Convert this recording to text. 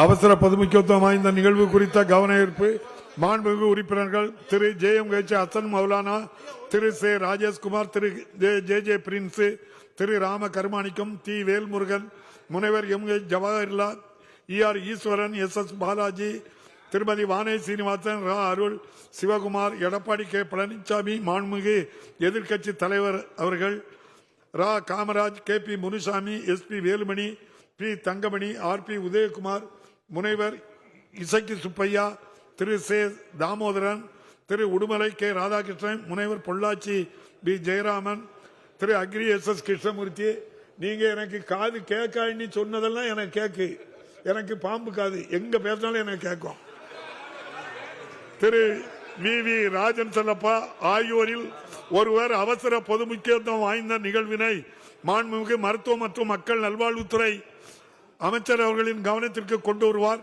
அவசர பொது முக்கியத்துவம் வாய்ந்த நிகழ்வு குறித்த கவன ஈர்ப்பு மாண்புமிகு உறுப்பினர்கள் திரு JMH ஹசன் மௌலானா, திரு சே ராஜேஷ்குமார், திரு JJ பிரின்ஸ், திரு ராம கருமாணிக்கம், தி வேல்முருகன், முனைவர் MH ஜவஹர்லா, ER ஈஸ்வரன், SS பாலாஜி, திருமதி வானே சீனிவாசன், ரா அருள், சிவகுமார், எடப்பாடி கே பழனிசாமி, மாண்புமிகு எதிர்க்கட்சி தலைவர் அவர்கள், ரா Kamaraj, KP Munusamy, SP Velumani, P Thangamani, RP Udhayakumar, முனைவர் இசக்கி சுப்பையா, திரு சே தாமோதரன், திரு உடுமலை கே ராதாகிருஷ்ணன், முனைவர் பொள்ளாச்சி B ஜெயராமன், திரு அக்ரி SS கிருஷ்ணமூர்த்தி. நீங்க எனக்கு காது கேட்கான்னு சொன்னதெல்லாம் எனக்கு கேக்கு, எனக்கு பாம்பு காது, எங்க பேசினாலும் எனக்கு கேட்கும். திரு VV ராஜன் செல்லப்பா ஆகியோரில் ஒருவர் அவசர பொது முக்கியத்துவம் வாய்ந்த நிகழ்வினை மாண்புமிகு மருத்துவ மற்றும் மக்கள் நல்வாழ்வுத்துறை அமைச்சர் அவர்களின் கவனத்திற்கு கொண்டு வருவார்.